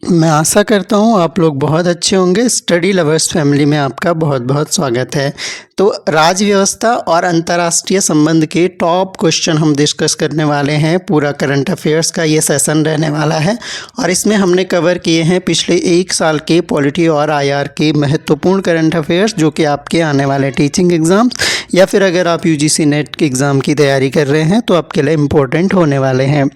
मैं आशा करता हूँ आप लोग बहुत अच्छे होंगे। स्टडी लवर्स फैमिली में आपका बहुत बहुत स्वागत है। तो राज्य व्यवस्था और अंतर्राष्ट्रीय संबंध के टॉप क्वेश्चन हम डिस्कस करने वाले हैं। पूरा करंट अफेयर्स का ये सेशन रहने वाला है और इसमें हमने कवर किए हैं पिछले एक साल के पॉलिटी और आईआर के महत्वपूर्ण करंट अफेयर्स, जो कि आपके आने वाले टीचिंग एग्ज़ाम्स या फिर अगर आप यूजीसी नेट के एग्ज़ाम की तैयारी कर रहे हैं तो आपके लिए इम्पोर्टेंट होने वाले हैं।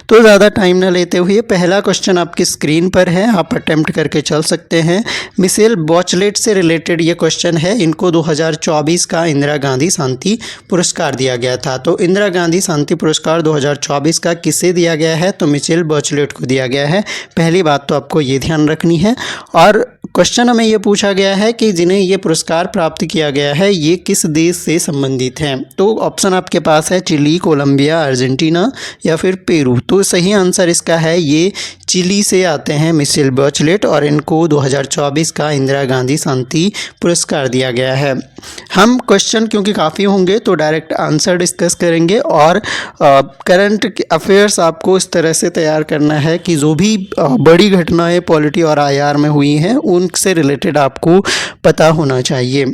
तो ज़्यादा टाइम न लेते हुए पहला क्वेश्चन आपकी स्क्रीन पर है, आप अटेम्प्ट करके चल सकते हैं। मिशेल बॉचलेट से रिलेटेड ये क्वेश्चन है। इनको 2024 का इंदिरा गांधी शांति पुरस्कार दिया गया था। तो इंदिरा गांधी शांति पुरस्कार 2024 का किसे दिया गया है? तो मिशेल बॉचलेट को दिया गया है। पहली बात तो आपको ये ध्यान रखनी है। और क्वेश्चन हमें ये पूछा गया है कि जिन्हें ये पुरस्कार प्राप्त किया गया है ये किस देश से संबंधित हैं। तो ऑप्शन आपके पास है चिली, कोलंबिया, अर्जेंटीना या फिर पेरू। तो सही आंसर इसका है ये चिली से आते हैं मिशेल बॉचलेट और इनको 2024 का इंदिरा गांधी शांति पुरस्कार दिया गया है। हम क्वेश्चन क्योंकि काफ़ी होंगे तो डायरेक्ट आंसर डिस्कस करेंगे और करंट अफेयर्स आपको इस तरह से तैयार करना है कि जो भी बड़ी घटनाएं पॉलिटी और आईआर में हुई हैं उनसे रिलेटेड आपको पता होना चाहिए।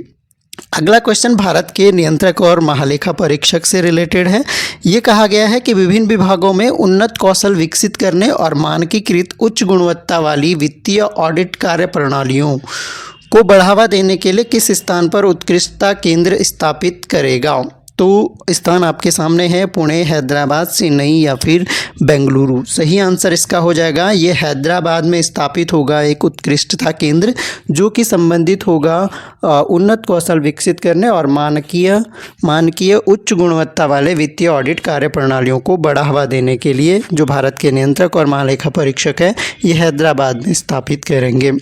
अगला क्वेश्चन भारत के नियंत्रक और महालेखा परीक्षक से रिलेटेड है। ये कहा गया है कि विभिन्न विभागों में उन्नत कौशल विकसित करने और मानकीकृत उच्च गुणवत्ता वाली वित्तीय ऑडिट कार्य प्रणालियों को बढ़ावा देने के लिए किस स्थान पर उत्कृष्टता केंद्र स्थापित करेगा। तो स्थान आपके सामने है, पुणे, हैदराबाद, चेन्नई या फिर बेंगलुरु। सही आंसर इसका हो जाएगा ये हैदराबाद में स्थापित होगा एक उत्कृष्टता केंद्र, जो कि संबंधित होगा उन्नत कौशल विकसित करने और मानकीय उच्च गुणवत्ता वाले वित्तीय ऑडिट कार्य प्रणालियों को बढ़ावा देने के लिए जो भारत के नियंत्रक और महालेखा परीक्षक है ये हैदराबाद में स्थापित करेंगे।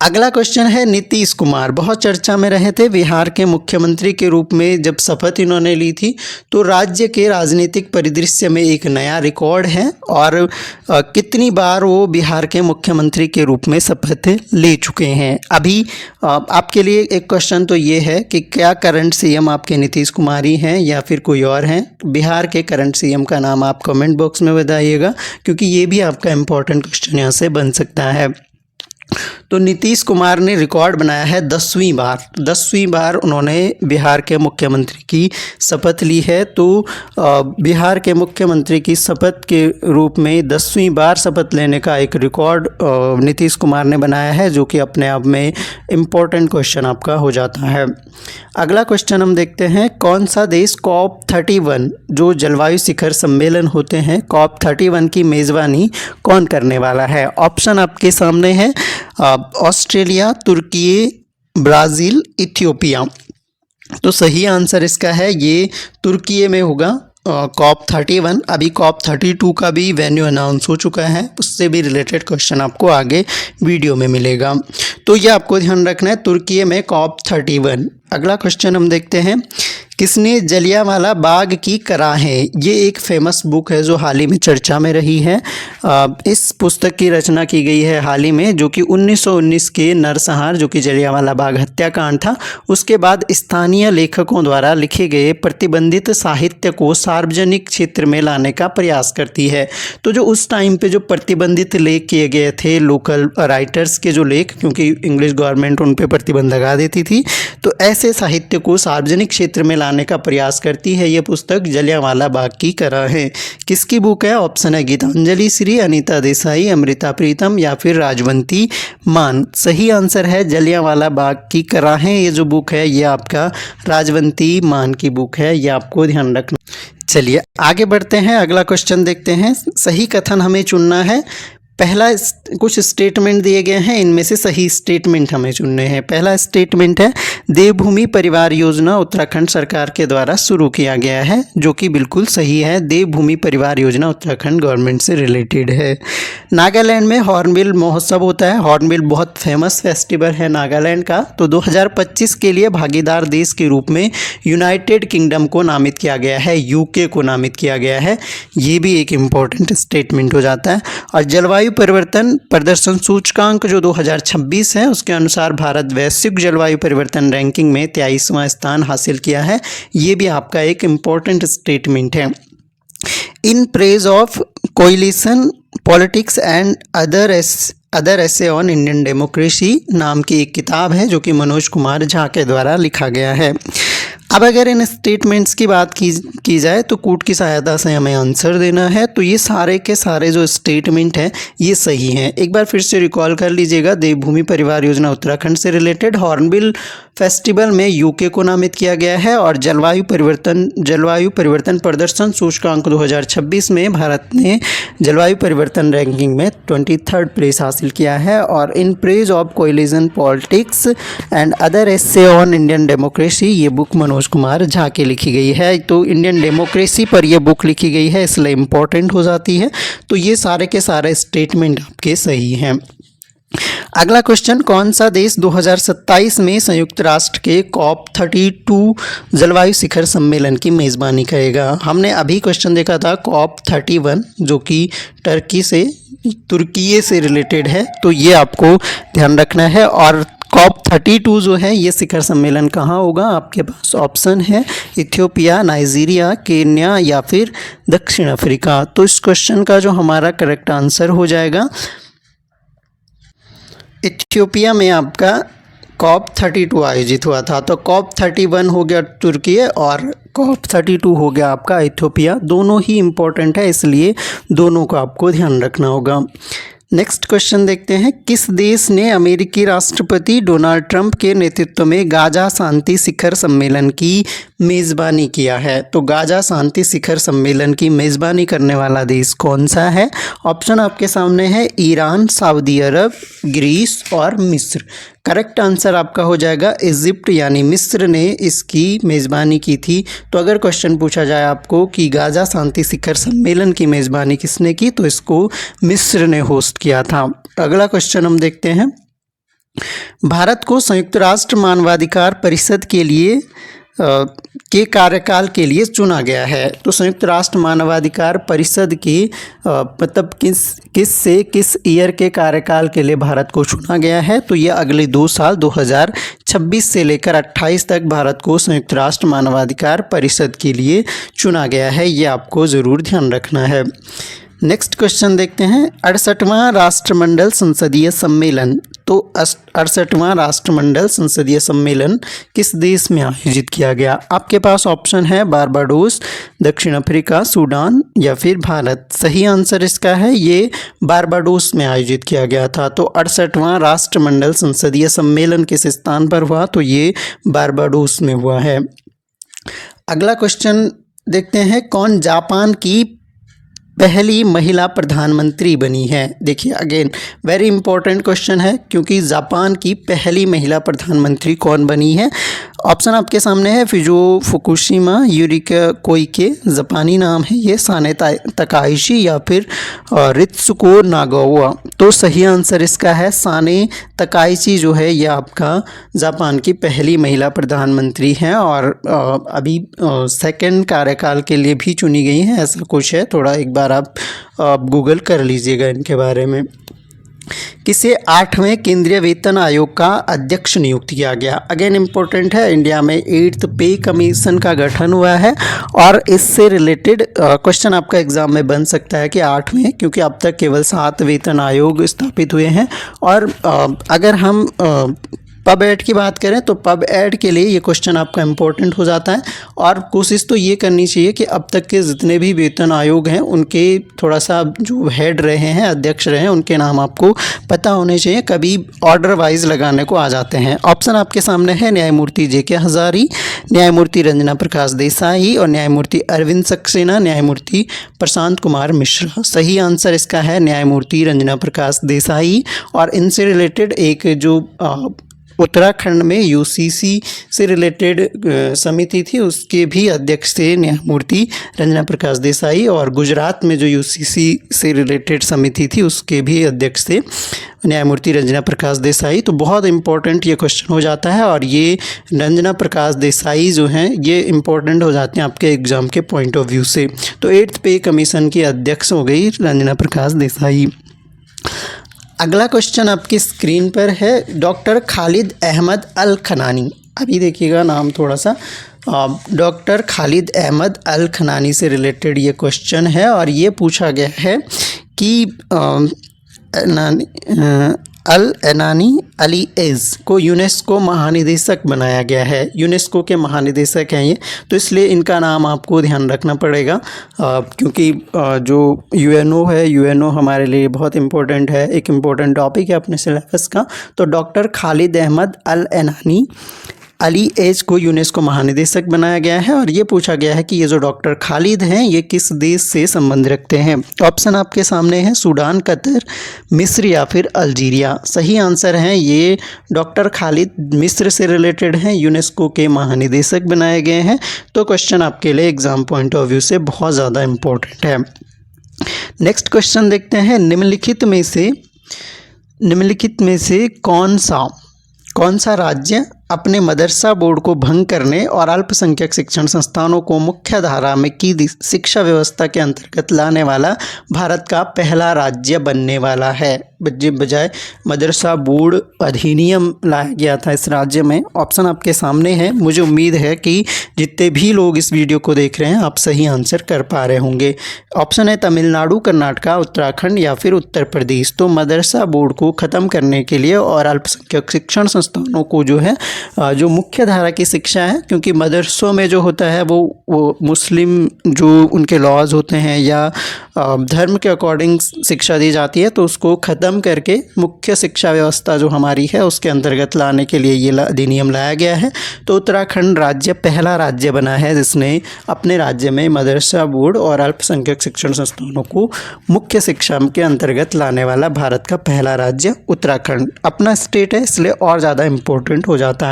अगला क्वेश्चन है नीतीश कुमार बहुत चर्चा में रहे थे। बिहार के मुख्यमंत्री के रूप में जब शपथ इन्होंने ली थी तो राज्य के राजनीतिक परिदृश्य में एक नया रिकॉर्ड है और कितनी बार वो बिहार के मुख्यमंत्री के रूप में शपथ ले चुके हैं। अभी आपके लिए एक क्वेश्चन तो ये है कि क्या करंट सीएम आपके नीतीश कुमार ही हैं या फिर कोई और हैं। बिहार के करंट सीएम का नाम आप कमेंट बॉक्स में बताइएगा, क्योंकि ये भी आपका इम्पोर्टेंट क्वेश्चन यहाँ से बन सकता है। तो नीतीश कुमार ने रिकॉर्ड बनाया है 10वीं बार उन्होंने बिहार के मुख्यमंत्री की शपथ ली है। तो बिहार के मुख्यमंत्री की शपथ के रूप में 10वीं बार शपथ लेने का एक रिकॉर्ड नीतीश कुमार ने बनाया है, जो कि अपने आप में इम्पोर्टेंट क्वेश्चन आपका हो जाता है। अगला क्वेश्चन हम देखते हैं, कौन सा देश COP31 जो जलवायु शिखर सम्मेलन होते हैं COP31 की मेज़बानी कौन करने वाला है। ऑप्शन आपके सामने है ऑस्ट्रेलिया, तुर्की, ब्राज़ील, इथियोपिया। तो सही आंसर इसका है ये तुर्की में होगा COP31। अभी COP32 का भी वेन्यू अनाउंस हो चुका है, उससे भी रिलेटेड क्वेश्चन आपको आगे वीडियो में मिलेगा। तो ये आपको ध्यान रखना है, तुर्की में COP31। अगला क्वेश्चन हम देखते हैं, किसने जलियांवाला बाग की कराहें। ये एक फेमस बुक है जो हाल ही में चर्चा में रही है। इस पुस्तक की रचना की गई है हाल ही में, जो कि 1919 के नरसंहार जो कि जलियांवाला बाग हत्याकांड था उसके बाद स्थानीय लेखकों द्वारा लिखे गए प्रतिबंधित साहित्य को सार्वजनिक क्षेत्र में लाने का प्रयास करती है। तो जो उस टाइम पे जो प्रतिबंधित लेख किए गए थे लोकल राइटर्स के जो लेख, क्योंकि इंग्लिश गवर्नमेंट उन पे प्रतिबंध लगा देती थी, तो ऐसे साहित्य को सार्वजनिक क्षेत्र में लाने का प्रयास करती है ये पुस्तक जलियांवाला बाग की कराहें। किसकी बुक है? ऑप्शन है गीतांजलि श्री, अनीता देसाई, अमृता प्रीतम या फिर राजवंती मान। सही आंसर है जलियांवाला बाग की कराहें। ये जो बुक है ये आपका राजवंती मान की बुक है, ये आपको ध्यान रखना। चलिए आगे बढ़ते हैं, अगला क्वेश्चन देखते हैं। सही कथन हमें चुनना है। पहला कुछ स्टेटमेंट दिए गए हैं, इनमें से सही स्टेटमेंट हमें चुनने हैं। पहला स्टेटमेंट है देवभूमि परिवार योजना उत्तराखंड सरकार के द्वारा शुरू किया गया है, जो कि बिल्कुल सही है। देवभूमि परिवार योजना उत्तराखंड गवर्नमेंट से रिलेटेड है। नागालैंड में हॉर्नबिल महोत्सव होता है। हॉर्नबिल बहुत फेमस फेस्टिवल है नागालैंड का। तो 2025 के लिए भागीदार देश के रूप में यूनाइटेड किंगडम को नामित किया गया है, यूके को नामित किया गया है। ये भी एक इम्पोर्टेंट स्टेटमेंट हो जाता है। और जलवायु परिवर्तन प्रदर्शन सूचकांक जो 2026 है उसके अनुसार भारत वैश्विक जलवायु परिवर्तन रैंकिंग में 23वां स्थान हासिल किया है। ये भी आपका एक इम्पोर्टेंट स्टेटमेंट है। In praise of coalition politics and other essays on Indian democracy नाम की एक किताब है जो कि मनोज कुमार झा के द्वारा लिखा गया है। अब अगर इन स्टेटमेंट्स की बात की जाए तो कूट की सहायता से हमें आंसर देना है। तो ये सारे के सारे जो स्टेटमेंट हैं ये सही हैं। एक बार फिर से रिकॉल कर लीजिएगा। देवभूमि परिवार योजना उत्तराखंड से रिलेटेड, हॉर्नबिल फेस्टिवल में यूके को नामित किया गया है, और जलवायु परिवर्तन प्रदर्शन सूचकांक 2026 में भारत ने जलवायु परिवर्तन रैंकिंग में 23rd प्लेस हासिल किया है। और इन praise of collision politics and other essay on Indian democracy, ये बुक मनोज कुमार झा की लिखी गई है। तो इंडियन डेमोक्रेसी पर यह बुक लिखी गई है, इसलिए इम्पोर्टेंट हो जाती है। तो ये सारे के सारे स्टेटमेंट आपके सही हैं। अगला क्वेश्चन, कौन सा देश 2027 में संयुक्त राष्ट्र के COP32 जलवायु शिखर सम्मेलन की मेज़बानी करेगा? हमने अभी क्वेश्चन देखा था COP31 जो कि तुर्की से रिलेटेड है, तो ये आपको ध्यान रखना है। और COP32 जो है ये शिखर सम्मेलन कहाँ होगा? आपके पास ऑप्शन है इथियोपिया, नाइजीरिया, केन्या या फिर दक्षिण अफ्रीका। तो इस क्वेश्चन का जो हमारा करेक्ट आंसर हो जाएगा, इथियोपिया में आपका COP32 आयोजित हुआ था। तो COP31 हो गया तुर्की और COP32 हो गया आपका इथियोपिया। दोनों ही इम्पोर्टेंट है, इसलिए दोनों को आपको ध्यान रखना होगा। नेक्स्ट क्वेश्चन देखते हैं, किस देश ने अमेरिकी राष्ट्रपति डोनाल्ड ट्रंप के नेतृत्व में गाजा शांति शिखर सम्मेलन की मेज़बानी किया है? तो गाजा शांति शिखर सम्मेलन की मेज़बानी करने वाला देश कौन सा है? ऑप्शन आपके सामने है ईरान, सऊदी अरब, ग्रीस और मिस्र। करेक्ट आंसर आपका हो जाएगा इजिप्ट, यानी मिस्र ने इसकी मेज़बानी की थी। तो अगर क्वेश्चन पूछा जाए आपको कि गाजा शांति शिखर सम्मेलन की मेज़बानी किसने की, तो इसको मिस्र ने होस्ट किया था। अगला क्वेश्चन हम देखते हैं, भारत को संयुक्त राष्ट्र मानवाधिकार परिषद के लिए के कार्यकाल के लिए चुना गया है। तो संयुक्त राष्ट्र मानवाधिकार परिषद के मतलब किस ईयर के कार्यकाल के लिए भारत को चुना गया है? तो ये अगले 2 साल 2026 से लेकर 28 तक भारत को संयुक्त राष्ट्र मानवाधिकार परिषद के लिए चुना गया है। ये आपको ज़रूर ध्यान रखना है। नेक्स्ट क्वेश्चन देखते हैं, 68वां राष्ट्रमंडल संसदीय सम्मेलन। तो 68वां राष्ट्रमंडल संसदीय सम्मेलन किस देश में आयोजित किया गया? आपके पास ऑप्शन है बारबाडोस, दक्षिण अफ्रीका, सूडान या फिर भारत। सही आंसर इसका है ये बारबाडोस में आयोजित किया गया था। तो 68वां राष्ट्रमंडल संसदीय सम्मेलन किस स्थान पर हुआ? तो ये बारबाडोस में हुआ है। अगला क्वेश्चन देखते हैं, कौन जापान की पहली महिला प्रधानमंत्री बनी है? देखिए अगेन वेरी इंपॉर्टेंट क्वेश्चन है, क्योंकि जापान की पहली महिला प्रधानमंत्री कौन बनी है? ऑप्शन आपके सामने है फिजो फुकुशिमा, यूरिका कोइके, जापानी नाम है ये, साने तकाइशी या फिर रित्सुको नागावा। तो सही आंसर इसका है साने तकाइची जो है ये आपका जापान की पहली महिला प्रधानमंत्री हैं, और अभी सेकंड कार्यकाल के लिए भी चुनी गई हैं, ऐसा कुछ है। थोड़ा एक बार आप गूगल कर लीजिएगा इनके बारे में। किसे 8वें केंद्रीय वेतन आयोग का अध्यक्ष नियुक्त किया गया? अगेन इम्पोर्टेंट है, इंडिया में 8th पे कमीशन का गठन हुआ है, और इससे रिलेटेड क्वेश्चन आपका एग्जाम में बन सकता है कि 8वें, क्योंकि अब तक केवल 7 वेतन आयोग स्थापित हुए हैं। और अगर हम पब एड की बात करें तो पब एड के लिए ये क्वेश्चन आपका इम्पोर्टेंट हो जाता है। और कोशिश तो ये करनी चाहिए कि अब तक के जितने भी वेतन आयोग हैं उनके थोड़ा सा जो हेड रहे हैं, अध्यक्ष रहे हैं, उनके नाम आपको पता होने चाहिए, कभी ऑर्डर वाइज लगाने को आ जाते हैं। ऑप्शन आपके सामने है न्यायमूर्ति JK हजारी, न्यायमूर्ति रंजना प्रकाश देसाई और न्यायमूर्ति अरविंद सक्सेना, न्यायमूर्ति प्रशांत कुमार मिश्रा। सही आंसर इसका है न्यायमूर्ति रंजना प्रकाश देसाई। और इनसे रिलेटेड एक जो उत्तराखंड में UCC से रिलेटेड समिति थी, उसके भी अध्यक्ष थे न्यायमूर्ति रंजना प्रकाश देसाई, और गुजरात में जो UCC से रिलेटेड समिति थी उसके भी अध्यक्ष थे न्यायमूर्ति रंजना प्रकाश देसाई। तो बहुत इंपॉर्टेंट ये क्वेश्चन हो जाता है, और ये रंजना प्रकाश देसाई जो हैं ये इंपॉर्टेंट हो जाते हैं आपके एग्ज़ाम के पॉइंट ऑफ व्यू से। तो 8th पे कमीशन की अध्यक्ष हो गई रंजना प्रकाश देसाई। अगला क्वेश्चन आपकी स्क्रीन पर है, डॉक्टर खालिद अहमद अल खनानी। अभी देखिएगा नाम थोड़ा सा, डॉक्टर खालिद अहमद अल खनानी से रिलेटेड ये क्वेश्चन है, और ये पूछा गया है कि अल एनानी अली एज़ को यूनेस्को महानिदेशक बनाया गया है। यूनेस्को के महानिदेशक हैं ये, तो इसलिए इनका नाम आपको ध्यान रखना पड़ेगा, क्योंकि जो यूएनओ है, यूएनओ हमारे लिए बहुत इम्पोर्टेंट है, एक इम्पोर्टेंट टॉपिक है अपने सिलेबस का। तो डॉक्टर खालिद अहमद अल एनानी अली एज को यूनेस्को महानिदेशक बनाया गया है। और ये पूछा गया है कि ये जो डॉक्टर खालिद हैं ये किस देश से संबंध रखते हैं। ऑप्शन आपके सामने है, सूडान, कतर, मिस्र या फिर अल्जीरिया। सही आंसर है ये, डॉक्टर खालिद मिस्र से रिलेटेड हैं, यूनेस्को के महानिदेशक बनाए गए हैं। तो क्वेश्चन आपके लिए एग्जाम पॉइंट ऑफ व्यू से बहुत ज़्यादा इम्पोर्टेंट है। नेक्स्ट क्वेश्चन देखते हैं, निम्नलिखित में से कौन सा राज्य अपने मदरसा बोर्ड को भंग करने और अल्पसंख्यक शिक्षण संस्थानों को मुख्य धारा में की शिक्षा व्यवस्था के अंतर्गत लाने वाला भारत का पहला राज्य बनने वाला है? बजाय मदरसा बोर्ड अधिनियम लाया गया था इस राज्य में। ऑप्शन आपके सामने है। मुझे उम्मीद है कि जितने भी लोग इस वीडियो को देख रहे हैं आप सही आंसर कर पा रहे होंगे। ऑप्शन है तमिलनाडु, कर्नाटका, उत्तराखंड या फिर उत्तर प्रदेश। तो मदरसा बोर्ड को ख़त्म करने के लिए और अल्पसंख्यक शिक्षण संस्थानों को जो है जो मुख्य धारा की शिक्षा है, क्योंकि मदरसों में जो होता है वो मुस्लिम जो उनके लॉज होते हैं या धर्म के अकॉर्डिंग शिक्षा दी जाती है, तो उसको ख़त्म करके मुख्य शिक्षा व्यवस्था जो हमारी है उसके अंतर्गत लाने के लिए ये अधिनियम लाया गया है। तो उत्तराखंड राज्य पहला राज्य बना है जिसने अपने राज्य में मदरसा बोर्ड और अल्पसंख्यक शिक्षण संस्थानों को मुख्य शिक्षा के अंतर्गत लाने वाला भारत का पहला राज्य उत्तराखंड। अपना स्टेट है इसलिए और ज़्यादा इम्पोर्टेंट हो जाता है।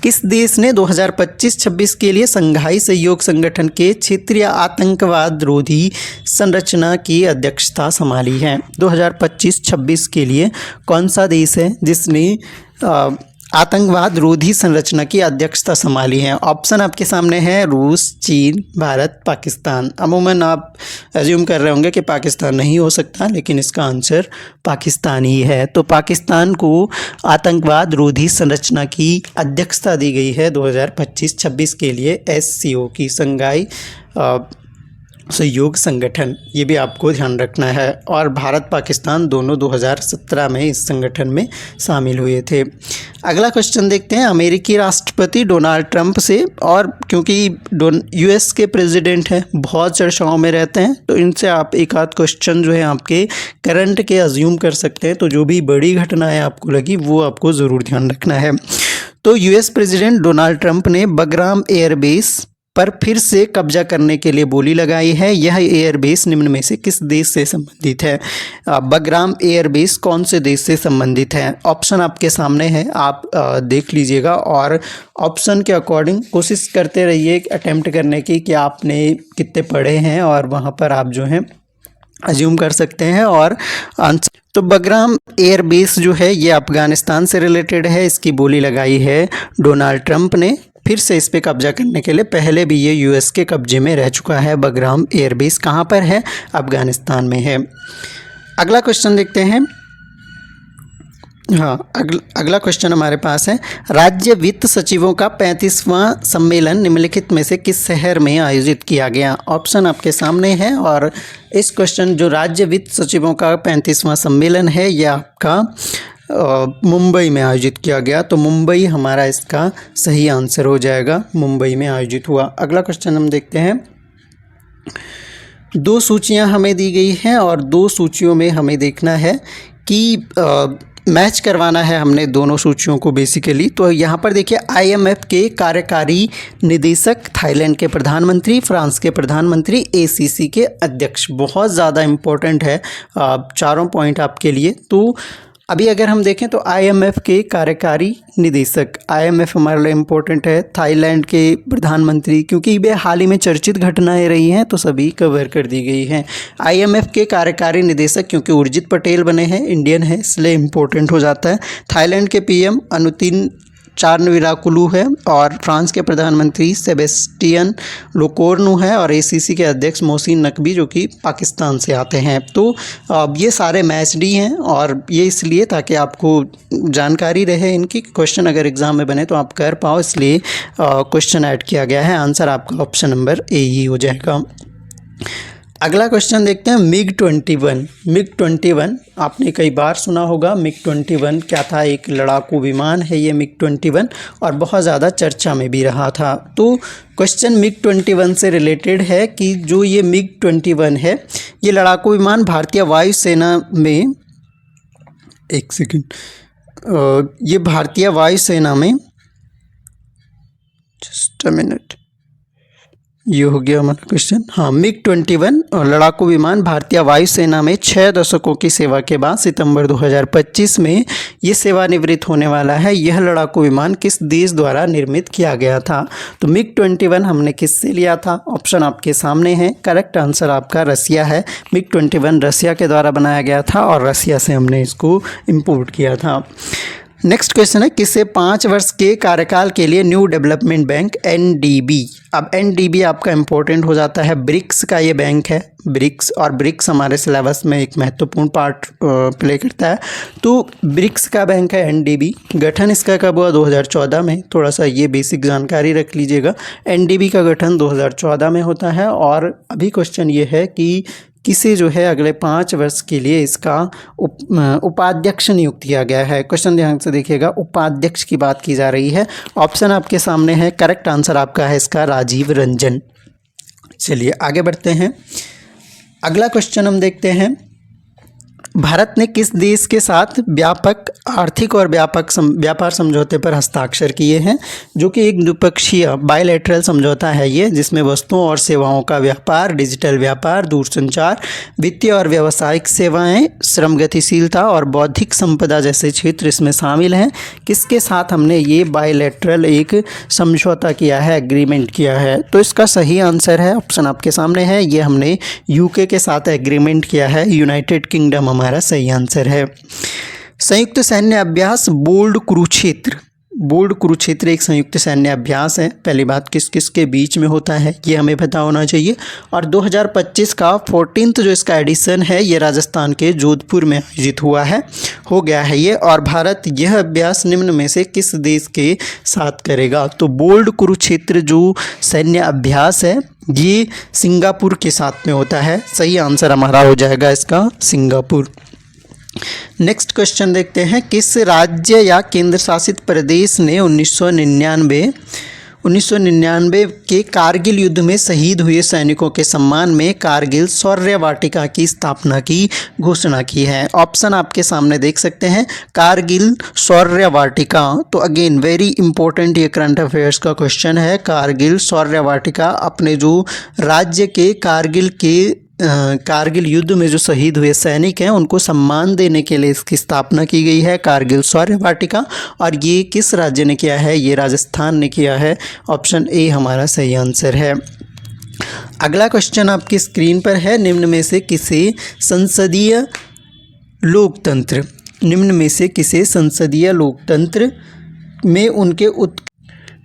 किस देश ने 2025-26 के लिए संघाई सहयोग संगठन के क्षेत्रीय आतंकवाद रोधी संरचना की अध्यक्षता संभाली है? 2025-26 के लिए कौन सा देश है जिसने आतंकवाद रोधी संरचना की अध्यक्षता संभाली है? ऑप्शन आपके सामने है, रूस, चीन, भारत, पाकिस्तान। अमूमन आप एज्यूम कर रहे होंगे कि पाकिस्तान नहीं हो सकता, लेकिन इसका आंसर पाकिस्तान ही है। तो पाकिस्तान को आतंकवाद रोधी संरचना की अध्यक्षता दी गई है 2025-26 के लिए SCO की, संघाई सहयोग संगठन। ये भी आपको ध्यान रखना है। और भारत पाकिस्तान दोनों 2017 में इस संगठन में शामिल हुए थे। अगला क्वेश्चन देखते हैं, अमेरिकी राष्ट्रपति डोनाल्ड ट्रंप से, और क्योंकि US के प्रेसिडेंट हैं, बहुत चर्चाओं में रहते हैं, तो इनसे आप एक आध क्वेश्चन जो है आपके करंट के अज्यूम कर सकते हैं। तो जो भी बड़ी घटनाएं आपको लगी वो आपको ज़रूर ध्यान रखना है। तो US प्रेसिडेंट डोनाल्ड ट्रंप ने बगराम एयरबेस पर फिर से कब्जा करने के लिए बोली लगाई है। यह एयरबेस निम्न में से किस देश से संबंधित है? बगराम एयरबेस कौन से देश से संबंधित है? ऑप्शन आपके सामने है, आप देख लीजिएगा और ऑप्शन के अकॉर्डिंग कोशिश करते रहिए अटेम्प्ट करने की कि आपने कितने पढ़े हैं, और वहाँ पर आप जो है अज्यूम कर सकते हैं और आंसर। तो बगराम एयरबेस जो है ये अफगानिस्तान से रिलेटेड है। इसकी बोली लगाई है डोनाल्ड ट्रंप ने फिर से इस पे कब्जा करने के लिए। पहले भी ये US के कब्जे में रह चुका है। बगराम एयरबेस कहाँ पर है? अफगानिस्तान में है। अगला क्वेश्चन देखते हैं। अगला क्वेश्चन हमारे पास है, राज्य वित्त सचिवों का 35वां सम्मेलन निम्नलिखित में से किस शहर में आयोजित किया गया? ऑप्शन आपके सामने है। और इस क्वेश्चन जो राज्य वित्त सचिवों का 35वां सम्मेलन है यह आपका मुंबई में आयोजित किया गया। तो मुंबई हमारा इसका सही आंसर हो जाएगा, मुंबई में आयोजित हुआ। अगला क्वेश्चन हम देखते हैं, दो सूचियां हमें दी गई हैं और दो सूचियों में हमें देखना है कि मैच करवाना है हमने दोनों सूचियों को बेसिकली। तो यहाँ पर देखिए, IMF के कार्यकारी निदेशक, थाईलैंड के प्रधानमंत्री, फ्रांस के प्रधानमंत्री, ACC के अध्यक्ष। बहुत ज़्यादा इम्पोर्टेंट है चारों पॉइंट आपके लिए। तो अभी अगर हम देखें तो IMF के कार्यकारी निदेशक, IMF हमारे लिए इम्पोर्टेंट है। थाईलैंड के प्रधानमंत्री, क्योंकि वे हाल ही में चर्चित घटनाएं रही हैं तो सभी कवर कर दी गई हैं। IMF के कार्यकारी निदेशक क्योंकि उर्जित पटेल बने हैं, इंडियन है, इसलिए इम्पोर्टेंट हो जाता है। थाईलैंड के PM अनुतिन चारनविराकुलू है और फ्रांस के प्रधानमंत्री सेबेस्टियन लोकोर्नु है और ACC के अध्यक्ष मोहसिन नकवी जो कि पाकिस्तान से आते हैं। तो ये सारे मैचडी हैं और ये इसलिए ताकि आपको जानकारी रहे इनकी, क्वेश्चन अगर एग्ज़ाम में बने तो आप कर पाओ, इसलिए क्वेश्चन ऐड किया गया है। आंसर आपका ऑप्शन नंबर A ही हो जाएगा। अगला क्वेश्चन देखते हैं MiG-21। MiG-21 आपने कई बार सुना होगा। MiG-21 क्या था? एक लड़ाकू विमान है ये MiG-21, और बहुत ज़्यादा चर्चा में भी रहा था। तो क्वेश्चन MiG-21 से रिलेटेड है कि जो ये MiG-21 है ये लड़ाकू विमान भारतीय वायुसेना में, एक सेकेंड, ये भारतीय वायुसेना में, जस्ट अ मिनट, ये हो गया हमारा क्वेश्चन। हाँ, MiG-21 लड़ाकू विमान भारतीय वायुसेना में 6 दशकों की सेवा के बाद सितंबर 2025 में ये सेवानिवृत्त होने वाला है। यह लड़ाकू विमान किस देश द्वारा निर्मित किया गया था? तो MiG-21 हमने किससे लिया था? ऑप्शन आपके सामने है। करेक्ट आंसर आपका रसिया है। MiG-21 रसिया के द्वारा बनाया गया था और रसिया से हमने इसको इम्पोर्ट किया था। नेक्स्ट क्वेश्चन है, किसे 5 वर्ष के कार्यकाल के लिए न्यू डेवलपमेंट बैंक NDB, अब NDB आपका इंपॉर्टेंट हो जाता है। ब्रिक्स का ये बैंक है, ब्रिक्स, और ब्रिक्स हमारे सिलेबस में एक महत्वपूर्ण पार्ट प्ले करता है। तो ब्रिक्स का बैंक है NDB। गठन इसका कब हुआ? 2014 में। थोड़ा सा ये बेसिक जानकारी रख लीजिएगा। NDB का गठन 2014 में होता है। और अभी क्वेश्चन ये है कि किसे जो है अगले 5 वर्ष के लिए इसका उपाध्यक्ष नियुक्त किया गया है। क्वेश्चन ध्यान से देखिएगा, उपाध्यक्ष की बात की जा रही है। ऑप्शन आपके सामने है। करेक्ट आंसर आपका है इसका राजीव रंजन। चलिए आगे बढ़ते हैं। अगला क्वेश्चन हम देखते हैं, भारत ने किस देश के साथ व्यापक आर्थिक और व्यापार समझौते पर हस्ताक्षर किए हैं? जो कि एक द्विपक्षीय बायलैटरल समझौता है ये, जिसमें वस्तुओं और सेवाओं का व्यापार, डिजिटल व्यापार, दूरसंचार, वित्तीय और व्यावसायिक सेवाएं, श्रम गतिशीलता और बौद्धिक संपदा जैसे क्षेत्र इसमें शामिल हैं। किसके साथ हमने ये बायलैटरल एक समझौता किया है, एग्रीमेंट किया है? तो इसका सही आंसर है, ऑप्शन आपके सामने है, ये हमने UK के साथ एग्रीमेंट किया है। यूनाइटेड किंगडम हमारा सही आंसर है। संयुक्त सैन्य अभ्यास बोल्ड कुरुक्षेत्र। बोल्ड कुरुक्षेत्र एक संयुक्त सैन्य अभ्यास है। पहली बात, किस किस के बीच में होता है ये हमें पता होना चाहिए। और 2025 का 14th जो इसका एडिशन है ये राजस्थान के जोधपुर में आयोजित हुआ है, हो गया है ये। और भारत यह अभ्यास निम्न में से किस देश के साथ करेगा? तो बोल्ड कुरुक्षेत्र जो सैन्य अभ्यास है ये सिंगापुर के साथ में होता है। सही आंसर हमारा हो जाएगा इसका सिंगापुर। नेक्स्ट क्वेश्चन देखते हैं, किस राज्य या केंद्र शासित प्रदेश ने 1999 के कारगिल युद्ध में शहीद हुए सैनिकों के सम्मान में कारगिल शौर्य वाटिका की स्थापना की घोषणा की है? ऑप्शन आपके सामने देख सकते हैं। कारगिल शौर्य वाटिका, तो अगेन वेरी इंपॉर्टेंट ये करंट अफेयर्स का क्वेश्चन है। कारगिल शौर्य वाटिका अपने जो राज्य के कारगिल युद्ध में जो शहीद हुए सैनिक हैं उनको सम्मान देने के लिए इसकी स्थापना की गई है, कारगिल शौर्य वाटिका। और ये किस राज्य ने किया है? ये राजस्थान ने किया है। ऑप्शन ए हमारा सही आंसर है। अगला क्वेश्चन आपकी स्क्रीन पर है, निम्न में से किसे संसदीय लोकतंत्र में उनके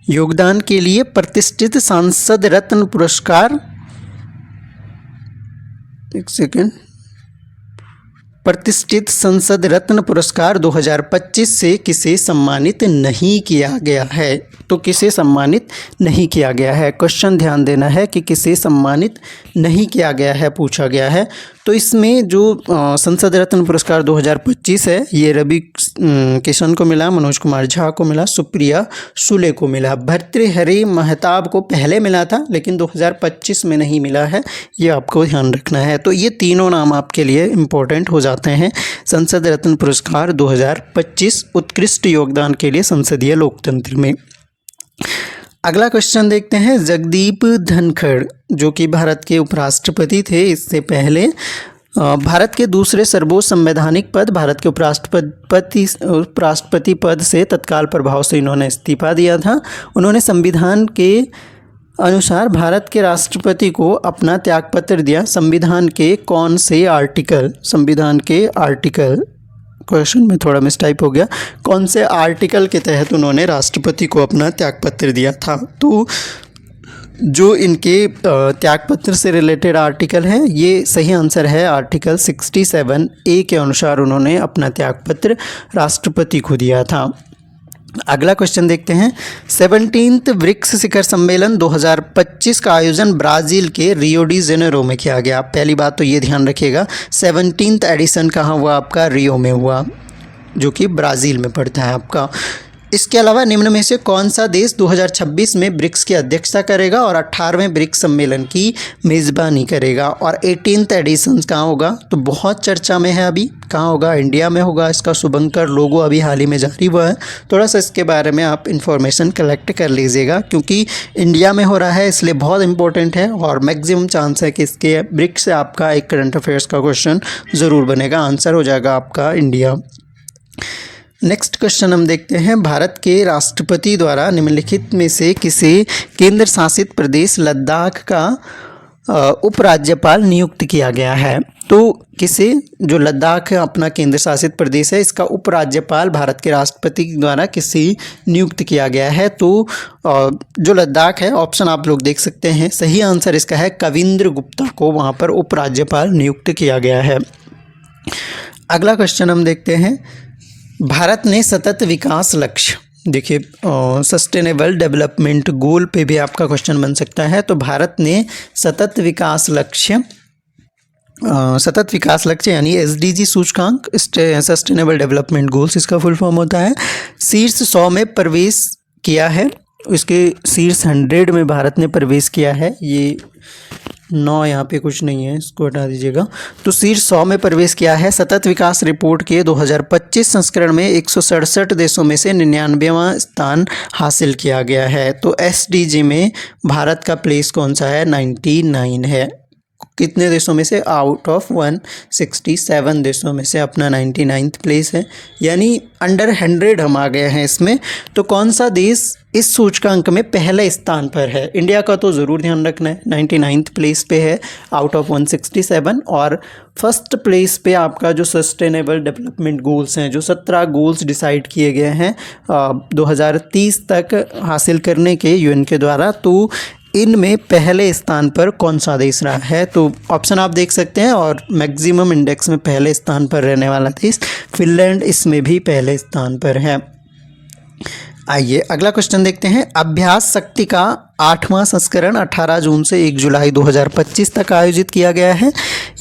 योगदान के लिए प्रतिष्ठित सांसद रत्न पुरस्कार, एक सेकेंड, प्रतिष्ठित संसद रत्न पुरस्कार 2025 से किसे सम्मानित नहीं किया गया है? तो किसे सम्मानित नहीं किया गया है? क्वेश्चन ध्यान देना है कि किसे सम्मानित नहीं किया गया है पूछा गया है। तो इसमें जो संसद रत्न पुरस्कार 2025 है ये रवि किशन को मिला, मनोज कुमार झा को मिला, सुप्रिया सुले को मिला। भर्तृहरि महताब को पहले मिला था लेकिन 2025 में नहीं मिला है, ये आपको ध्यान रखना है। तो ये तीनों नाम आपके लिए इम्पोर्टेंट हो जाते हैं। संसद रत्न पुरस्कार 2025 उत्कृष्ट योगदान के लिए संसदीय लोकतंत्र में। अगला क्वेश्चन देखते हैं, जगदीप धनखड़ जो कि भारत के उपराष्ट्रपति थे, इससे पहले भारत के दूसरे सर्वोच्च संवैधानिक पद भारत के उपराष्ट्रपति पद से तत्काल प्रभाव से इन्होंने इस्तीफा दिया था। उन्होंने संविधान के अनुसार भारत के राष्ट्रपति को अपना त्यागपत्र दिया। संविधान के कौन से आर्टिकल, क्वेश्चन में थोड़ा मिसटाइप हो गया, कौन से आर्टिकल के तहत उन्होंने राष्ट्रपति को अपना त्यागपत्र दिया था? तो जो इनके त्यागपत्र से रिलेटेड आर्टिकल है ये सही आंसर है आर्टिकल 67A के अनुसार उन्होंने अपना त्यागपत्र राष्ट्रपति को दिया था। अगला क्वेश्चन देखते हैं। 17th ब्रिक्स शिखर सम्मेलन 2025 का आयोजन ब्राज़ील के रियो डी जेनेरो में किया गया। पहली बात तो ये ध्यान रखिएगा, 17th एडिशन कहाँ हुआ आपका? रियो में हुआ, जो कि ब्राज़ील में पड़ता है आपका। इसके अलावा निम्न में से कौन सा देश 2026 में ब्रिक्स की अध्यक्षता करेगा और 18वें ब्रिक्स सम्मेलन की मेज़बानी करेगा? और 18th एडिशन कहाँ होगा? तो बहुत चर्चा में है अभी, कहाँ होगा? इंडिया में होगा। इसका शुभंकर लोगो अभी हाल ही में जारी हुआ है। थोड़ा सा इसके बारे में आप इन्फॉर्मेशन कलेक्ट कर लीजिएगा, क्योंकि इंडिया में हो रहा है इसलिए बहुत इंपॉर्टेंट है और मैक्सिमम चांस है कि इसके ब्रिक्स से आपका एक करंट अफेयर्स का क्वेश्चन ज़रूर बनेगा, आंसर हो जाएगा आपका इंडिया। नेक्स्ट क्वेश्चन हम देखते हैं। भारत के राष्ट्रपति द्वारा निम्नलिखित में से किसे केंद्र शासित प्रदेश लद्दाख का उपराज्यपाल नियुक्त किया गया है? तो किसे, जो लद्दाख अपना केंद्र शासित प्रदेश है, इसका उपराज्यपाल भारत के राष्ट्रपति द्वारा किसे नियुक्त किया गया है? तो जो लद्दाख है, ऑप्शन आप लोग देख सकते हैं, सही आंसर इसका है कविंद्र गुप्ता को वहाँ पर उपराज्यपाल नियुक्त किया गया है। अगला क्वेश्चन हम देखते हैं। भारत ने सतत विकास लक्ष्य, देखिए सस्टेनेबल डेवलपमेंट गोल पे भी आपका क्वेश्चन बन सकता है। तो भारत ने सतत विकास लक्ष्य यानी SDG सूचकांक, सस्टेनेबल डेवलपमेंट गोल्स इसका फुल फॉर्म होता है, शीर्ष 100 में प्रवेश किया है। इसके शीर्ष 100 में भारत ने प्रवेश किया है। ये 9 यहाँ पे कुछ नहीं है, इसको हटा दीजिएगा। तो शीर्ष 100 में प्रवेश किया है। सतत विकास रिपोर्ट के 2025 संस्करण में 167 देशों में से 99वां स्थान हासिल किया गया है। तो SDG में भारत का प्लेस कौन सा है? 99 है। कितने देशों में से? आउट ऑफ 167 देशों में से अपना 99th प्लेस है, यानी अंडर 100 हम आ गए हैं इसमें। तो कौन सा देश इस सूचकांक में पहले स्थान पर है? इंडिया का तो ज़रूर ध्यान रखना है, 99th प्लेस पे है आउट ऑफ 167। और फर्स्ट प्लेस पे आपका जो सस्टेनेबल डेवलपमेंट गोल्स हैं, जो 17 गोल्स डिसाइड किए गए हैं 2030 तक हासिल करने के UN के द्वारा, तो इनमें पहले स्थान पर कौन सा देश रहा है? तो ऑप्शन आप देख सकते हैं, और मैक्सिमम इंडेक्स में पहले स्थान पर रहने वाला देश फिनलैंड इसमें भी पहले स्थान पर है। आइए अगला क्वेश्चन देखते हैं। अभ्यास शक्ति का 8वां संस्करण 18 जून से 1 जुलाई 2025 तक आयोजित किया गया है।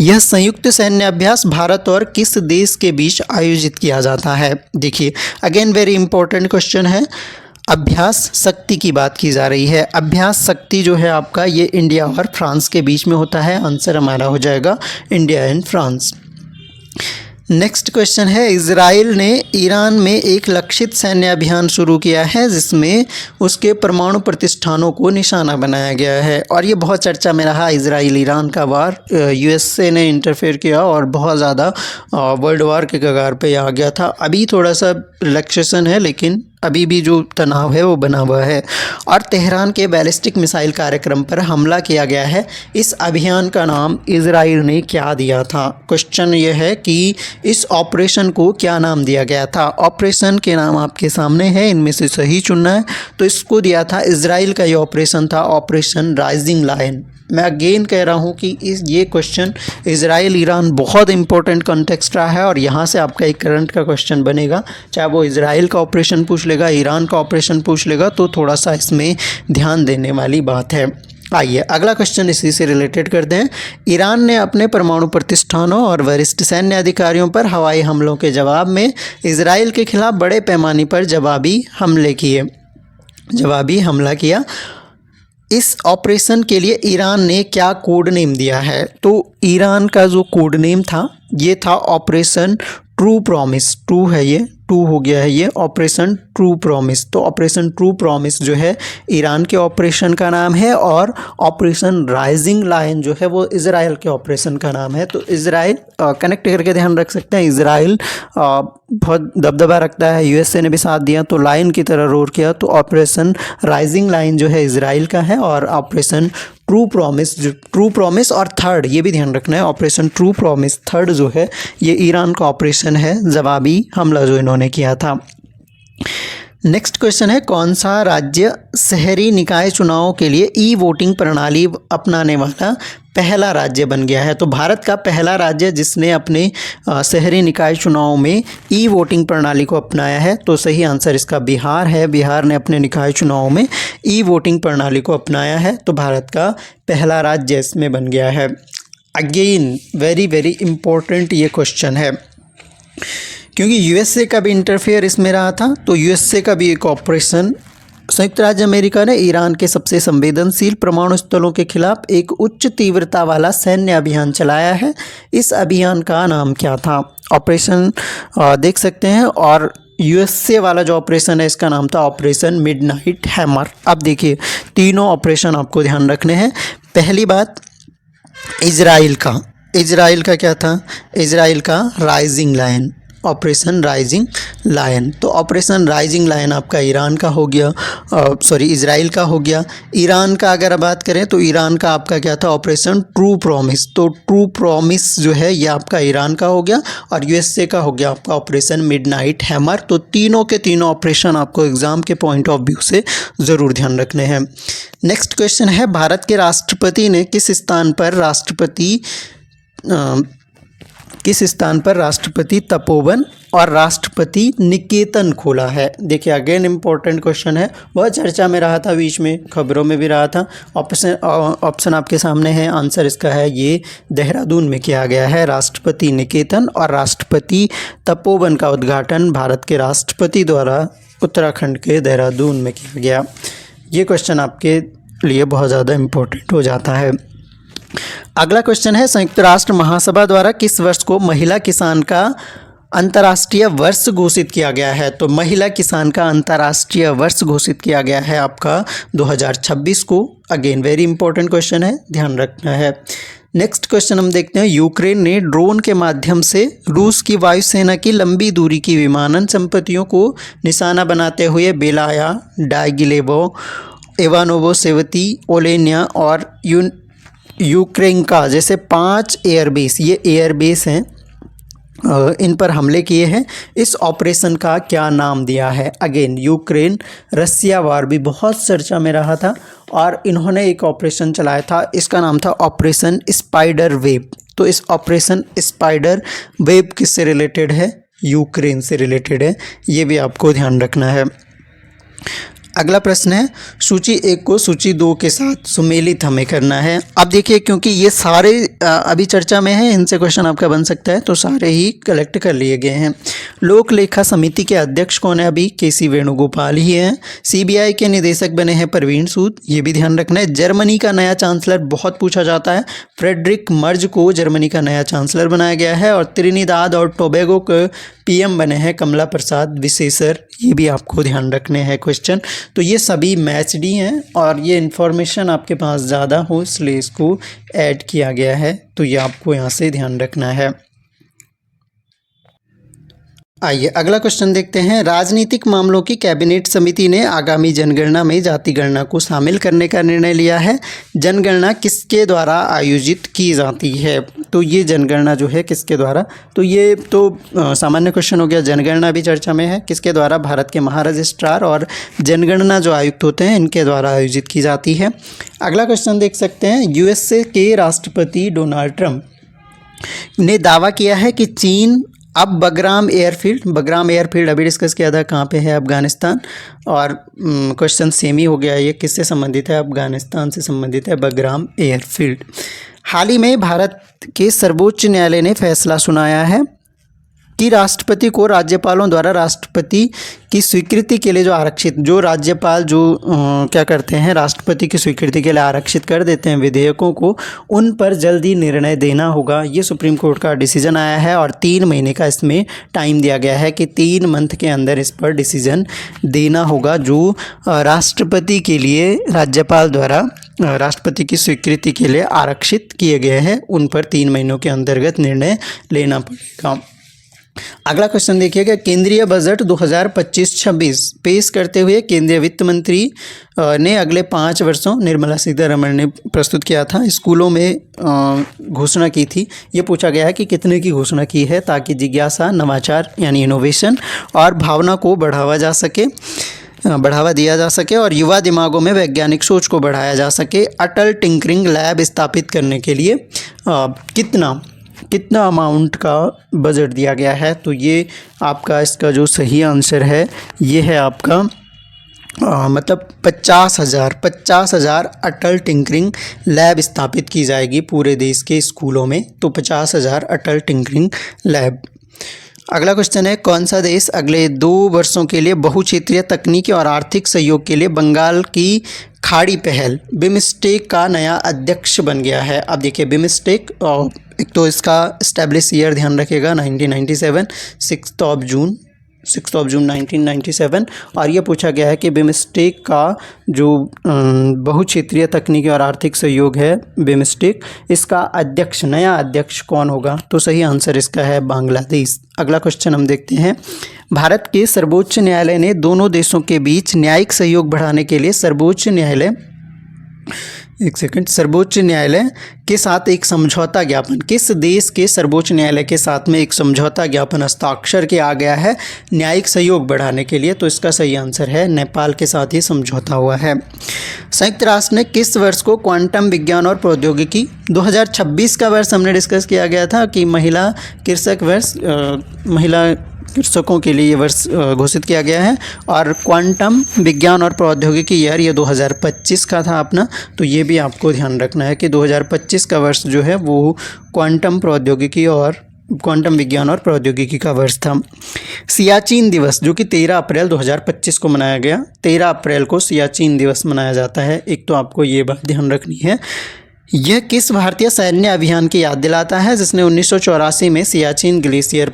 यह संयुक्त सैन्य अभ्यास भारत और किस देश के बीच आयोजित किया जाता है? देखिए अगेन वेरी इंपॉर्टेंट क्वेश्चन है। अभ्यास शक्ति की बात की जा रही है। अभ्यास शक्ति जो है आपका, ये इंडिया और फ्रांस के बीच में होता है। आंसर हमारा हो जाएगा India and France. Next question है। इजराइल ने ईरान में एक लक्षित सैन्य अभियान शुरू किया है जिसमें उसके परमाणु प्रतिष्ठानों को निशाना बनाया गया है, और ये बहुत चर्चा में रहा। इजराइल ईरान का वार, USA ने इंटरफेयर किया और बहुत ज़्यादा वर्ल्ड वार के कगार पे आ गया था। अभी थोड़ा सा रिलैक्सेशन है, लेकिन अभी भी जो तनाव है वो बना हुआ है। और तेहरान के बैलिस्टिक मिसाइल कार्यक्रम पर हमला किया गया है। इस अभियान का नाम इजराइल ने क्या दिया था? क्वेश्चन ये है कि इस ऑपरेशन को क्या नाम दिया गया था? ऑपरेशन के नाम आपके सामने है, इनमें से सही चुनना है। तो इसको दिया था, इजराइल का ये ऑपरेशन था ऑपरेशन राइजिंग लायन। मैं अगेन कह रहा हूँ कि ये क्वेश्चन इजराइल ईरान बहुत इंपॉर्टेंट कॉन्टेक्स्ट रहा है, और यहाँ से आपका एक करंट का क्वेश्चन बनेगा, चाहे वो इजराइल का ऑपरेशन पूछ लेगा, ईरान का ऑपरेशन पूछ लेगा, तो थोड़ा सा इसमें ध्यान देने वाली बात है। आइए अगला क्वेश्चन इसी से रिलेटेड करते हैं। ईरान ने अपने परमाणु प्रतिष्ठानों और वरिष्ठ सैन्य अधिकारियों पर हवाई हमलों के जवाब में इजराइल के खिलाफ बड़े पैमाने पर जवाबी हमला किया। इस ऑपरेशन के लिए ईरान ने क्या कोड नेम दिया है? तो ईरान का जो कोड नेम था ये था ऑपरेशन ट्रू प्रॉमिस। ट्रू है, ये ट्रू हो गया है, ये ऑपरेशन ट्रू प्रॉमिस। तो ऑपरेशन ट्रू प्रॉमिस जो है ईरान के ऑपरेशन का नाम है, और ऑपरेशन राइजिंग लायन जो है वो इजराइल के ऑपरेशन का नाम है। तो इजराइल कनेक्ट करके ध्यान रख सकते हैं, इजराइल बहुत दबदबा रखता है, USA ने भी साथ दिया तो लाइन की तरह रोर किया। तो ऑपरेशन राइजिंग लाइन जो है इजराइल का है, और ऑपरेशन ट्रू प्रॉमिस और थर्ड, ये भी ध्यान रखना है, ऑपरेशन ट्रू प्रॉमिस थर्ड जो है ये ईरान का ऑपरेशन है, जवाबी हमला जो इन्होंने किया था। नेक्स्ट क्वेश्चन है, कौन सा राज्य शहरी निकाय चुनावों के लिए ई वोटिंग प्रणाली अपनाने वाला पहला राज्य बन गया है? तो भारत का पहला राज्य जिसने अपने शहरी निकाय चुनाव में ई वोटिंग प्रणाली को अपनाया है, तो सही आंसर इसका बिहार है। बिहार ने अपने निकाय चुनाव में ई वोटिंग प्रणाली को अपनाया है, तो भारत का पहला राज्य इसमें बन गया है। अगेन वेरी वेरी इम्पोर्टेंट ये क्वेश्चन है, क्योंकि यूएसए का भी इंटरफेयर इसमें रहा था। तो यूएसए का भी एक ऑपरेशन, संयुक्त राज्य अमेरिका ने ईरान के सबसे संवेदनशील परमाणु स्थलों के खिलाफ एक उच्च तीव्रता वाला सैन्य अभियान चलाया है। इस अभियान का नाम क्या था? ऑपरेशन देख सकते हैं, और यूएसए वाला जो ऑपरेशन है इसका नाम था ऑपरेशन मिडनाइट हैमर। अब देखिए तीनों ऑपरेशन आपको ध्यान रखने हैं। पहली बात, इजराइल का क्या था? इजराइल का rising lion, operation rising lion. तो ऑपरेशन राइजिंग लायन आपका ईरान का हो गया, इजराइल का हो गया। ईरान का अगर बात करें तो ईरान का आपका क्या था? Operation true promise. तो ट्रू प्रॉमिस जो है ये आपका ईरान का हो गया, और यूएसए का हो गया आपका ऑपरेशन मिडनाइट हैमर। तो तीनों के तीनों ऑपरेशन आपको एग्जाम के पॉइंट ऑफ व्यू से ज़रूर ध्यान रखने हैं। नेक्स्ट क्वेश्चन है, भारत के राष्ट्रपति ने किस स्थान पर राष्ट्रपति तपोवन और राष्ट्रपति निकेतन खोला है? देखिए अगेन इम्पोर्टेंट क्वेश्चन है, बहुत चर्चा में रहा था, बीच में खबरों में भी रहा था। ऑप्शन आपके सामने है, आंसर इसका है ये देहरादून में किया गया है। राष्ट्रपति निकेतन और राष्ट्रपति तपोवन का उद्घाटन भारत के राष्ट्रपति द्वारा उत्तराखंड के देहरादून में किया गया। ये क्वेश्चन आपके लिए बहुत ज़्यादा इम्पोर्टेंट हो जाता है। अगला क्वेश्चन है, संयुक्त राष्ट्र महासभा द्वारा किस वर्ष को महिला किसान का अंतर्राष्ट्रीय वर्ष घोषित किया गया है? तो महिला किसान का अंतर्राष्ट्रीय वर्ष घोषित किया गया है आपका 2026 को। अगेन वेरी इंपॉर्टेंट क्वेश्चन है, ध्यान रखना है। नेक्स्ट क्वेश्चन हम देखते हैं, यूक्रेन ने ड्रोन के माध्यम से रूस की वायुसेना की लंबी दूरी की विमानन संपत्तियों को निशाना बनाते हुए बेलाया, डाइगिलेवो, इवानोवो, सेवती, ओलेनिया और यूक्रेनका जैसे 5 एयरबेस, ये एयरबेस हैं, इन पर हमले किए हैं। इस ऑपरेशन का क्या नाम दिया है? अगेन यूक्रेन रसिया वार भी बहुत चर्चा में रहा था, और इन्होंने एक ऑपरेशन चलाया था, इसका नाम था ऑपरेशन स्पाइडर वेब। तो इस ऑपरेशन स्पाइडर वेब किससे रिलेटेड है? यूक्रेन से रिलेटेड है, ये भी आपको ध्यान रखना है। अगला प्रश्न है, सूची 1 को सूची 2 के साथ सुमेलित हमें करना है। अब देखिए क्योंकि ये सारे अभी चर्चा में हैं, इनसे क्वेश्चन आपका बन सकता है, तो सारे ही कलेक्ट कर लिए गए हैं। लोक लेखा समिति के अध्यक्ष कौन है? अभी केसी वेणुगोपाल ही हैं। सीबीआई के निदेशक बने हैं परवीन सूद, ये भी ध्यान रखना है। जर्मनी का नया चांसलर बहुत पूछा जाता है, फ्रेडरिक मर्ज को जर्मनी का नया चांसलर बनाया गया है। और त्रिनिदाद और टोबैगो के पीएम बने हैं कमला प्रसाद विशेषर, ये भी आपको ध्यान रखने हैं क्वेश्चन। तो ये सभी मैच डी हैं, और ये इन्फॉर्मेशन आपके पास ज़्यादा हो इसलिए इसको ऐड किया गया है, तो ये आपको यहाँ से ध्यान रखना है। आइए अगला क्वेश्चन देखते हैं, राजनीतिक मामलों की कैबिनेट समिति ने आगामी जनगणना में जाति गणना को शामिल करने का निर्णय लिया है। जनगणना किसके द्वारा आयोजित की जाती है? तो ये जनगणना जो है किसके द्वारा, तो ये तो सामान्य क्वेश्चन हो गया। जनगणना भी चर्चा में है, किसके द्वारा? भारत के महारजिस्ट्रार और जनगणना जो आयुक्त होते हैं इनके द्वारा आयोजित की जाती है। अगला क्वेश्चन देख सकते हैं, यूएसए के राष्ट्रपति डोनाल्ड ट्रंप ने दावा किया है कि चीन अब बगराम एयरफील्ड अभी डिस्कस किया था, कहाँ पे है? अफगानिस्तान। और क्वेश्चन सेम ही हो गया, ये किससे संबंधित है? अफगानिस्तान से संबंधित है बगराम एयरफील्ड। हाल ही में भारत के सर्वोच्च न्यायालय ने फैसला सुनाया है कि राष्ट्रपति को राज्यपालों द्वारा राष्ट्रपति की स्वीकृति के लिए जो राज्यपाल क्या करते हैं, राष्ट्रपति की स्वीकृति के लिए आरक्षित कर देते हैं विधेयकों को, उन पर जल्दी निर्णय देना होगा। ये सुप्रीम कोर्ट का डिसीजन आया है, और 3 महीने का इसमें टाइम दिया गया है कि 3 मंथ के अंदर इस पर डिसीजन देना होगा। जो राष्ट्रपति के लिए राज्यपाल द्वारा राष्ट्रपति की स्वीकृति के लिए आरक्षित किए गए हैं, उन पर 3 महीनों के अंतर्गत निर्णय लेना पड़ेगा। अगला क्वेश्चन देखिएगा, केंद्रीय बजट 2025-26 पेश करते हुए केंद्रीय वित्त मंत्री ने अगले 5 वर्षों, निर्मला सीतारमण ने प्रस्तुत किया था, स्कूलों में घोषणा की थी। ये पूछा गया है कि कितने की घोषणा की है, ताकि जिज्ञासा, नवाचार यानी इनोवेशन और भावना को बढ़ावा दिया जा सके और युवा दिमागों में वैज्ञानिक सोच को बढ़ाया जा सके। अटल टिंकरिंग लैब स्थापित करने के लिए कितना अमाउंट का बजट दिया गया है? तो ये आपका इसका जो सही आंसर है ये है आपका मतलब 50,000 अटल टिंकरिंग लैब स्थापित की जाएगी पूरे देश के स्कूलों में। तो 50,000 अटल टिंकरिंग लैब। अगला क्वेश्चन है, कौन सा देश अगले 2 वर्षों के लिए बहुक्षेत्रीय तकनीकी और आर्थिक सहयोग के लिए बंगाल की खाड़ी पहल बिमस्टेक का नया अध्यक्ष बन गया है? अब देखिए बिमस्टेक, एक तो इसका एस्टेब्लिश ईयर ध्यान रखिएगा 1997, 6 ऑफ जून 1997। और ये पूछा गया है कि बिमस्टेक का जो बहुक्षेत्रीय तकनीकी और आर्थिक सहयोग है बिमस्टेक, इसका नया अध्यक्ष कौन होगा? तो सही आंसर इसका है बांग्लादेश। अगला क्वेश्चन हम देखते हैं, भारत के सर्वोच्च न्यायालय ने दोनों देशों के बीच न्यायिक सहयोग बढ़ाने के लिए सर्वोच्च न्यायालय के साथ एक समझौता ज्ञापन, किस देश के सर्वोच्च न्यायालय के साथ में एक समझौता ज्ञापन हस्ताक्षर किया गया है न्यायिक सहयोग बढ़ाने के लिए? तो इसका सही आंसर है नेपाल के साथ ही समझौता हुआ है। संयुक्त राष्ट्र ने किस वर्ष को क्वांटम विज्ञान और प्रौद्योगिकी 2026 का वर्ष हमने डिस्कस किया गया था कि महिला कृषकों के लिए ये वर्ष घोषित किया गया है। और क्वांटम विज्ञान और प्रौद्योगिकी ईयर ये 2025 का था अपना। तो ये भी आपको ध्यान रखना है कि 2025 का वर्ष जो है वो क्वांटम विज्ञान और प्रौद्योगिकी का वर्ष था। सियाचिन दिवस जो कि 13 अप्रैल 2025 को मनाया गया, 13 अप्रैल को सियाचिन दिवस मनाया जाता है। एक तो आपको ये बात ध्यान रखनी है। यह किस भारतीय सैन्य अभियान की याद दिलाता है जिसने 1984 में सियाचिन ग्लेशियर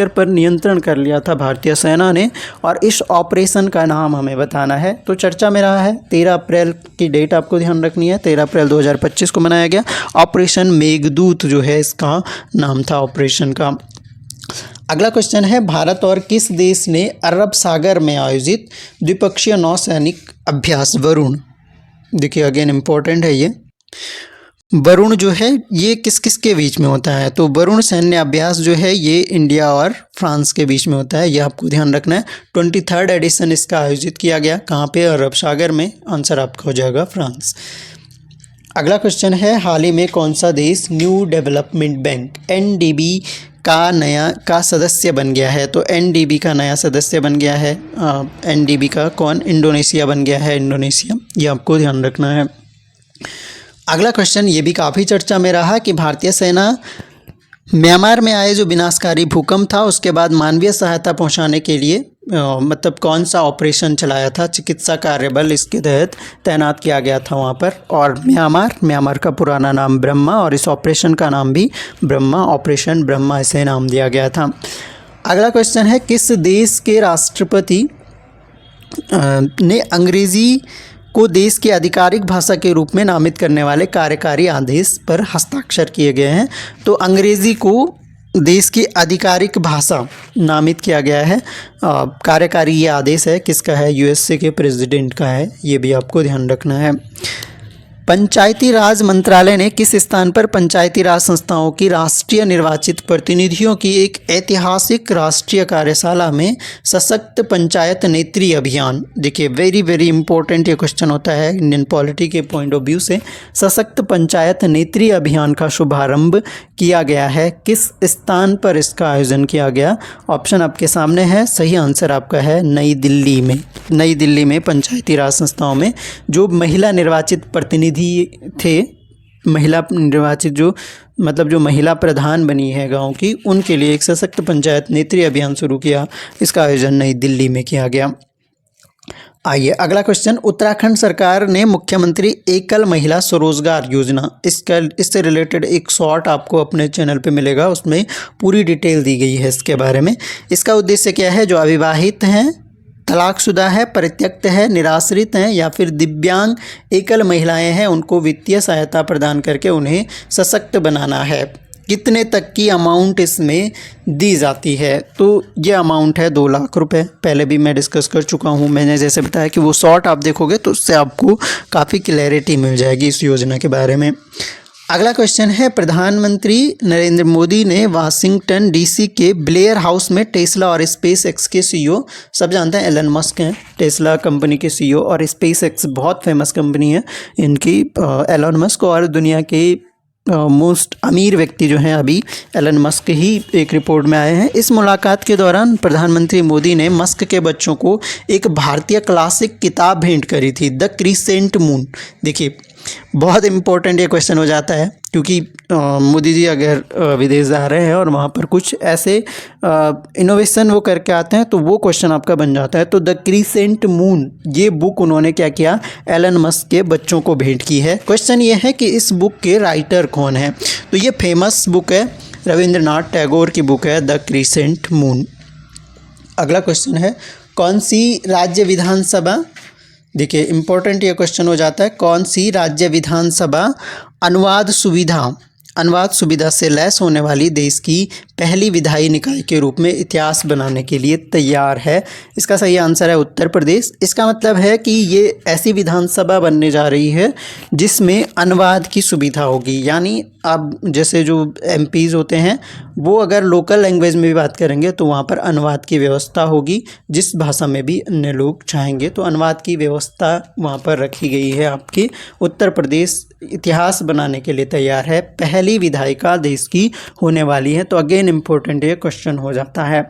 पर नियंत्रण कर लिया था भारतीय सेना ने? और इस ऑपरेशन का नाम हमें बताना है। तो चर्चा में रहा है, 13 अप्रैल की डेट आपको ध्यान रखनी है, 13 अप्रैल 2025 को मनाया गया। ऑपरेशन मेघदूत जो है इसका नाम था ऑपरेशन का। अगला क्वेश्चन है, भारत और किस देश ने अरब सागर में आयोजित द्विपक्षीय नौसैनिक अभ्यास वरुण, देखिए अगेन इम्पोर्टेंट है ये, वरुण जो है ये किस किस के बीच में होता है? तो वरुण सैन्य अभ्यास जो है ये इंडिया और फ्रांस के बीच में होता है, ये आपको ध्यान रखना है। 23rd एडिशन इसका आयोजित किया गया, कहाँ पे? अरब सागर में। आंसर आपका हो जाएगा फ्रांस। अगला क्वेश्चन है, हाल ही में कौन सा देश न्यू डेवलपमेंट बैंक NDB का सदस्य बन गया है? तो NDB का नया सदस्य बन गया है, NDB का कौन? इंडोनेशिया बन गया है, इंडोनेशिया। ये आपको ध्यान रखना है। अगला क्वेश्चन ये भी काफ़ी चर्चा में रहा कि भारतीय सेना म्यांमार में आए जो विनाशकारी भूकंप था उसके बाद मानवीय सहायता पहुंचाने के लिए मतलब कौन सा ऑपरेशन चलाया था? चिकित्सा कार्य बल इसके तहत तैनात किया गया था वहां पर। और म्यांमार का पुराना नाम ब्रह्मा, और इस ऑपरेशन का नाम भी ब्रह्मा, ऑपरेशन ब्रह्मा इसे नाम दिया गया था। अगला क्वेश्चन है, किस देश के राष्ट्रपति ने अंग्रेज़ी को देश की आधिकारिक भाषा के रूप में नामित करने वाले कार्यकारी आदेश पर हस्ताक्षर किए गए हैं? तो अंग्रेज़ी को देश की आधिकारिक भाषा नामित किया गया है। कार्यकारी ये आदेश है किसका है? USA के प्रेसिडेंट का है। ये भी आपको ध्यान रखना है। पंचायती राज मंत्रालय ने किस स्थान पर पंचायती राज संस्थाओं की राष्ट्रीय निर्वाचित प्रतिनिधियों की एक ऐतिहासिक राष्ट्रीय कार्यशाला में सशक्त पंचायत नेत्री अभियान, देखिए वेरी वेरी इंपॉर्टेंट ये क्वेश्चन होता है इंडियन पॉलिटी के पॉइंट ऑफ व्यू से, सशक्त पंचायत नेत्री अभियान का शुभारंभ किया गया है? किस स्थान पर इसका आयोजन किया गया? ऑप्शन आपके सामने है, सही आंसर आपका है नई दिल्ली में। नई दिल्ली में पंचायती राज संस्थाओं में जो महिला निर्वाचित प्रतिनिधि थे, महिला निर्वाचित जो महिला प्रधान बनी है गांव की, उनके लिए एक सशक्त पंचायत नेत्री अभियान शुरू किया। इसका आयोजन नई दिल्ली में किया गया। आइए अगला क्वेश्चन, उत्तराखंड सरकार ने मुख्यमंत्री एकल महिला स्वरोजगार योजना, इससे रिलेटेड एक शॉर्ट आपको अपने चैनल पे मिलेगा, उसमें पूरी डिटेल दी गई है इसके बारे में। इसका उद्देश्य क्या है? जो अविवाहित हैं, तलाकशुदा है, परित्यक्त है, निराश्रित हैं या फिर दिव्यांग एकल महिलाएं हैं, उनको वित्तीय सहायता प्रदान करके उन्हें सशक्त बनाना है। कितने तक की अमाउंट इसमें दी जाती है? तो ये अमाउंट है 2 लाख रुपए। पहले भी मैं डिस्कस कर चुका हूँ, मैंने जैसे बताया कि वो शॉर्ट आप देखोगे तो उससे आपको काफ़ी क्लैरिटी मिल जाएगी इस योजना के बारे में। अगला क्वेश्चन है, प्रधानमंत्री नरेंद्र मोदी ने वाशिंगटन डीसी के ब्लेयर हाउस में टेस्ला और स्पेस एक्स के सीईओ, सब जानते हैं एलन मस्क हैं टेस्ला कंपनी के सीईओ, और स्पेस एक्स बहुत फेमस कंपनी है इनकी, एलन मस्क, और दुनिया के मोस्ट अमीर व्यक्ति जो हैं अभी एलन मस्क ही एक रिपोर्ट में आए हैं। इस मुलाकात के दौरान प्रधानमंत्री मोदी ने मस्क के बच्चों को एक भारतीय क्लासिक किताब भेंट करी थी, द क्रिसेंट मून। देखिए बहुत इम्पोर्टेंट ये क्वेश्चन हो जाता है, क्योंकि मोदी जी अगर विदेश जा रहे हैं और वहाँ पर कुछ ऐसे इनोवेशन वो करके आते हैं तो वो क्वेश्चन आपका बन जाता है। तो द क्रिसेंट मून ये बुक उन्होंने क्या किया, एलन मस्क के बच्चों को भेंट की है। क्वेश्चन ये है कि इस बुक के राइटर कौन है? तो ये फेमस बुक है, रविंद्रनाथ टैगोर की बुक है द क्रिसेंट मून। अगला क्वेश्चन है, कौन सी राज्य विधानसभा, देखिए इम्पोर्टेंट ये क्वेश्चन हो जाता है, कौन सी राज्य विधानसभा अनुवाद सुविधा से लैस होने वाली देश की पहली विधायी निकाय के रूप में इतिहास बनाने के लिए तैयार है? इसका सही आंसर है उत्तर प्रदेश। इसका मतलब है कि ये ऐसी विधानसभा बनने जा रही है जिसमें अनुवाद की सुविधा होगी, यानी अब जैसे जो एमपीज़ होते हैं वो अगर लोकल लैंग्वेज में भी बात करेंगे तो वहाँ पर अनुवाद की व्यवस्था होगी, जिस भाषा में भी अन्य लोग चाहेंगे तो अनुवाद की व्यवस्था वहाँ पर रखी गई है। आपकी उत्तर प्रदेश इतिहास बनाने के लिए तैयार है, पहली विधायिका देश की होने वाली है। तो अगेन इम्पोर्टेंट ये क्वेश्चन हो जाता है।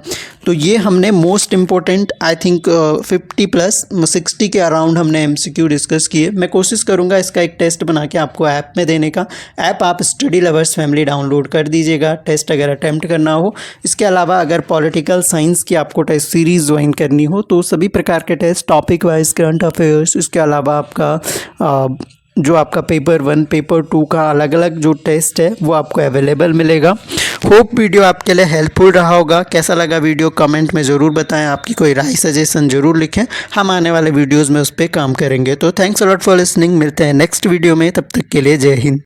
तो ये हमने most important I think 50 plus 60 के अराउंड हमने एमसीक्यू डिस्कस किए। मैं कोशिश करूँगा इसका एक टेस्ट बना के आपको ऐप में देने का। ऐप आप स्टडी लवर्स फैमिली डाउनलोड कर दीजिएगा, टेस्ट अगर अटैम्प्ट करना हो। इसके अलावा अगर पॉलिटिकल साइंस की आपको टेस्ट सीरीज़ ज्वाइन करनी हो तो सभी प्रकार के test, topic wise, current affairs, इसके अलावा आपका जो आपका पेपर 1 पेपर 2 का अलग अलग जो टेस्ट है वो आपको अवेलेबल मिलेगा। होप वीडियो आपके लिए हेल्पफुल रहा होगा। कैसा लगा वीडियो कमेंट में ज़रूर बताएं, आपकी कोई राय सजेशन ज़रूर लिखें, हम आने वाले वीडियोस में उस पर काम करेंगे। तो thanks a lot for listening, मिलते हैं नेक्स्ट वीडियो में, तब तक के लिए जय हिंद।